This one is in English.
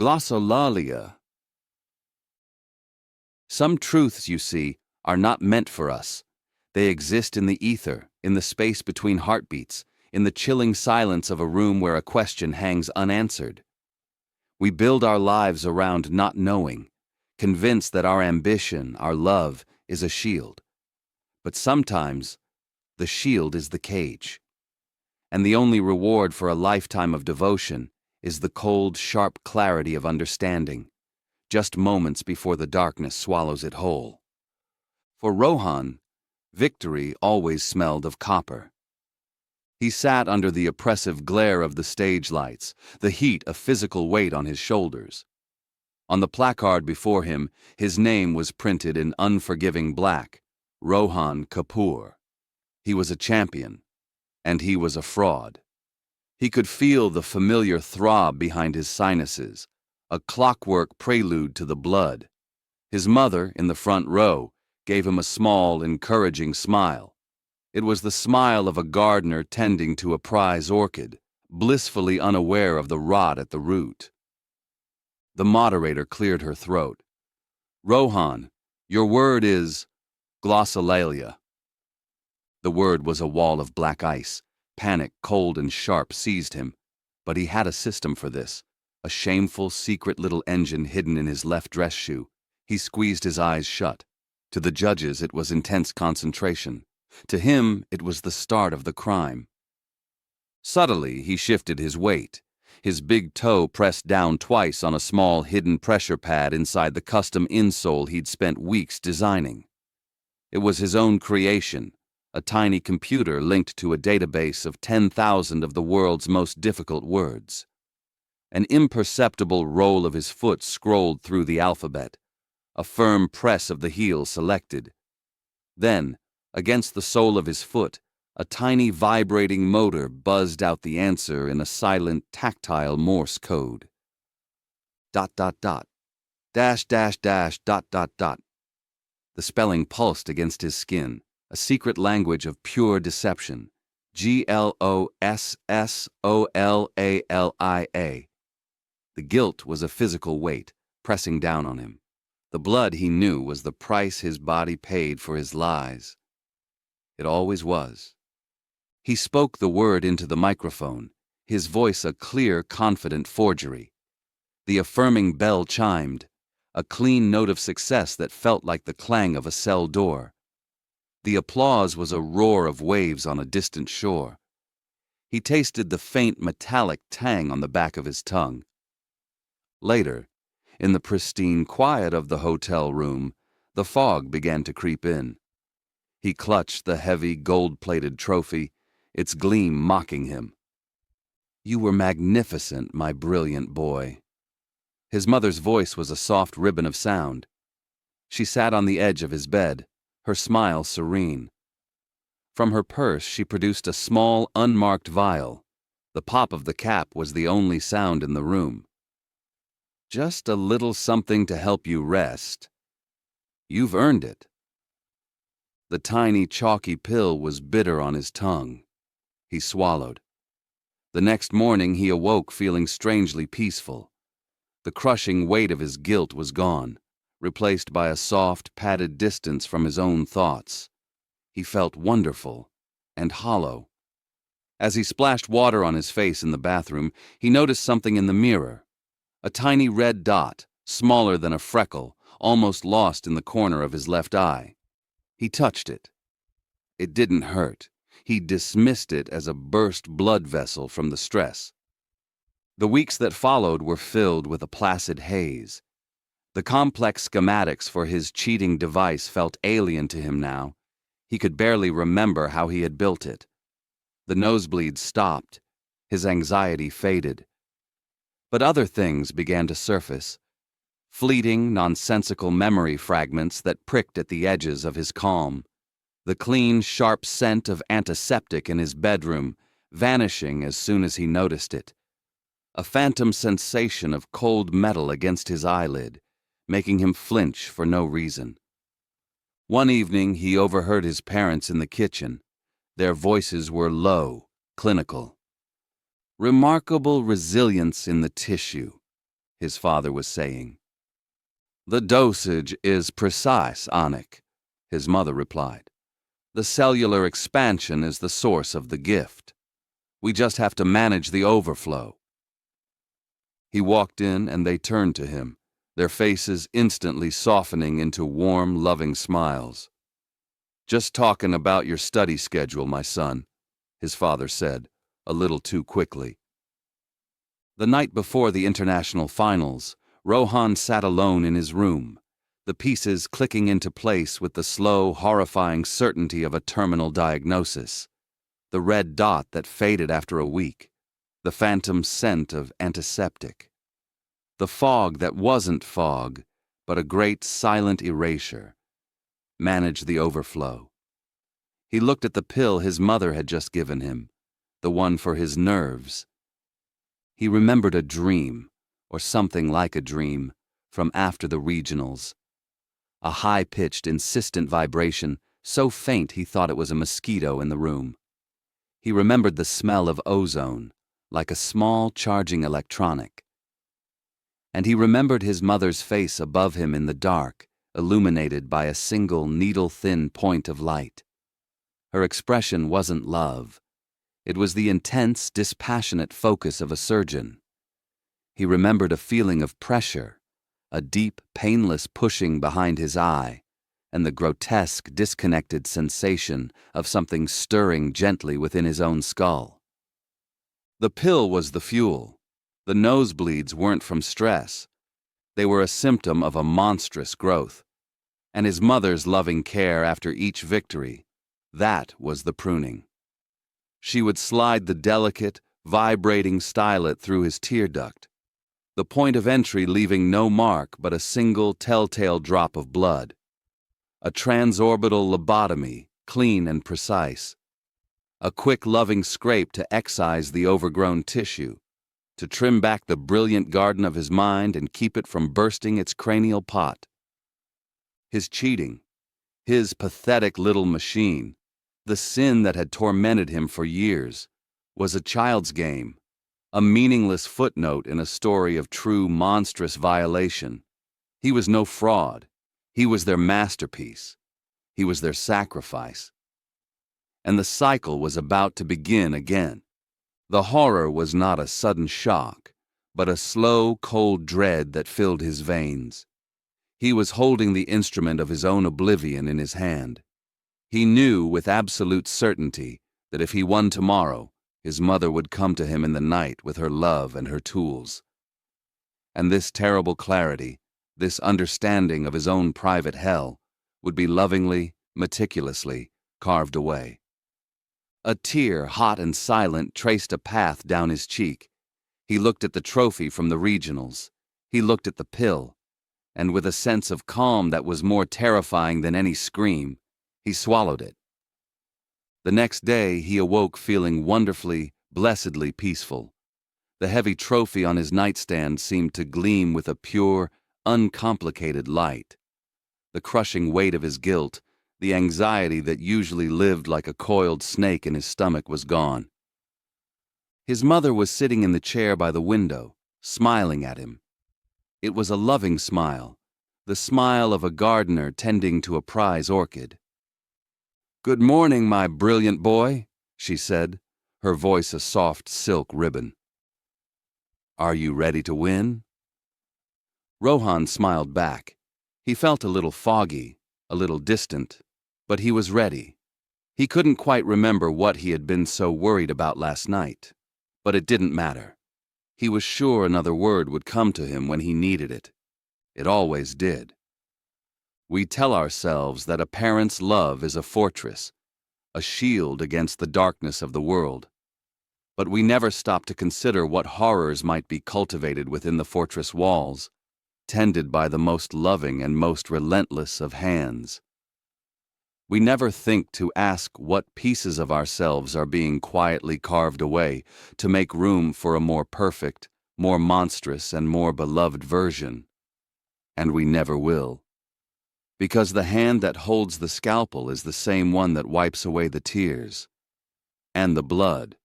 Glossolalia. Some truths, you see, are not meant for us. They exist in the ether, in the space between heartbeats, in the chilling silence of a room where a question hangs unanswered. We build our lives around not knowing, convinced that our ambition, our love, is a shield. But sometimes, the shield is the cage. And the only reward for a lifetime of devotion is the cold, sharp clarity of understanding, just moments before the darkness swallows it whole. For Rohan, victory always smelled of copper. He sat under the oppressive glare of the stage lights, the heat of physical weight on his shoulders. On the placard before him, his name was printed in unforgiving black, Rohan Kapoor. He was a champion, and he was a fraud. He could feel the familiar throb behind his sinuses, a clockwork prelude to the blood. His mother, in the front row, gave him a small, encouraging smile. It was the smile of a gardener tending to a prize orchid, blissfully unaware of the rot at the root. The moderator cleared her throat. "Rohan, your word is glossolalia." The word was a wall of black ice. Panic, cold and sharp, seized him. But he had a system for this, a shameful, secret little engine hidden in his left dress shoe. He squeezed his eyes shut. To the judges, it was intense concentration. To him, it was the start of the crime. Subtly, he shifted his weight. His big toe pressed down twice on a small hidden pressure pad inside the custom insole he'd spent weeks designing. It was his own creation, a tiny computer linked to a database of 10,000 of the world's most difficult words. An imperceptible roll of his foot scrolled through the alphabet, a firm press of the heel selected. Then, against the sole of his foot, a tiny vibrating motor buzzed out the answer in a silent, tactile Morse code. ... dash dash dash ... The spelling pulsed against his skin, a secret language of pure deception. GLOSSOLALIA. The guilt was a physical weight, pressing down on him. The blood, he knew, was the price his body paid for his lies. It always was. He spoke the word into the microphone, his voice a clear, confident forgery. The affirming bell chimed, a clean note of success that felt like the clang of a cell door. The applause was a roar of waves on a distant shore. He tasted the faint metallic tang on the back of his tongue. Later, in the pristine quiet of the hotel room, the fog began to creep in. He clutched the heavy, gold-plated trophy, its gleam mocking him. "You were magnificent, my brilliant boy." His mother's voice was a soft ribbon of sound. She sat on the edge of his bed, her smile serene. From her purse she produced a small, unmarked vial. The pop of the cap was the only sound in the room. "Just a little something to help you rest. You've earned it." The tiny, chalky pill was bitter on his tongue. He swallowed. The next morning he awoke feeling strangely peaceful. The crushing weight of his guilt was gone, replaced by a soft, padded distance from his own thoughts. He felt wonderful and hollow. As he splashed water on his face in the bathroom, he noticed something in the mirror. A tiny red dot, smaller than a freckle, almost lost in the corner of his left eye. He touched it. It didn't hurt. He dismissed it as a burst blood vessel from the stress. The weeks that followed were filled with a placid haze. The complex schematics for his cheating device felt alien to him now. He could barely remember how he had built it. The nosebleeds stopped. His anxiety faded. But other things began to surface. Fleeting, nonsensical memory fragments that pricked at the edges of his calm. The clean, sharp scent of antiseptic in his bedroom, vanishing as soon as he noticed it. A phantom sensation of cold metal against his eyelid, making him flinch for no reason. One evening he overheard his parents in the kitchen. Their voices were low, clinical. "Remarkable resilience in the tissue." his father was saying. The dosage is precise, Anik, his mother replied. The cellular expansion is the source of the gift. We just have to manage the overflow. He walked in and they turned to him, their faces instantly softening into warm, loving smiles. Just talking about your study schedule, my son, his father said, a little too quickly. The night before the international finals, Rohan sat alone in his room, the pieces clicking into place with the slow, horrifying certainty of a terminal diagnosis. The red dot that faded after a week, the phantom scent of antiseptic. The fog that wasn't fog, but a great silent erasure. Manage the overflow. He looked at the pill his mother had just given him, the one for his nerves. He remembered a dream, or something like a dream, from after the regionals. A high-pitched, insistent vibration, so faint he thought it was a mosquito in the room. He remembered the smell of ozone, like a small charging electronic. And he remembered his mother's face above him in the dark, illuminated by a single needle-thin point of light. Her expression wasn't love. It was the intense, dispassionate focus of a surgeon. He remembered a feeling of pressure, a deep, painless pushing behind his eye, and the grotesque, disconnected sensation of something stirring gently within his own skull. The pill was the fuel. The nosebleeds weren't from stress. They were a symptom of a monstrous growth. And his mother's loving care after each victory, that was the pruning. She would slide the delicate, vibrating stylet through his tear duct, the point of entry leaving no mark but a single telltale drop of blood. A transorbital lobotomy, clean and precise. A quick, loving scrape to excise the overgrown tissue, to trim back the brilliant garden of his mind and keep it from bursting its cranial pot. His cheating, his pathetic little machine, the sin that had tormented him for years, was a child's game, a meaningless footnote in a story of true monstrous violation. He was no fraud. He was their masterpiece. He was their sacrifice. And the cycle was about to begin again. The horror was not a sudden shock, but a slow, cold dread that filled his veins. He was holding the instrument of his own oblivion in his hand. He knew with absolute certainty that if he won tomorrow, his mother would come to him in the night with her love and her tools. And this terrible clarity, this understanding of his own private hell, would be lovingly, meticulously carved away. A tear, hot and silent, traced a path down his cheek. He looked at the trophy from the regionals. He looked at the pill. And with a sense of calm that was more terrifying than any scream, he swallowed it. The next day he awoke feeling wonderfully, blessedly peaceful. The heavy trophy on his nightstand seemed to gleam with a pure, uncomplicated light. The crushing weight of his guilt, the anxiety that usually lived like a coiled snake in his stomach, was gone. His mother was sitting in the chair by the window, smiling at him. It was a loving smile, the smile of a gardener tending to a prize orchid. "Good morning, my brilliant boy," she said, her voice a soft silk ribbon. "Are you ready to win?" Rohan smiled back. He felt a little foggy, a little distant, but he was ready. He couldn't quite remember what he had been so worried about last night, but it didn't matter. He was sure another word would come to him when he needed it. It always did. We tell ourselves that a parent's love is a fortress, a shield against the darkness of the world. But we never stop to consider what horrors might be cultivated within the fortress walls, tended by the most loving and most relentless of hands. We never think to ask what pieces of ourselves are being quietly carved away to make room for a more perfect, more monstrous, and more beloved version. And we never will. Because the hand that holds the scalpel is the same one that wipes away the tears, and the blood,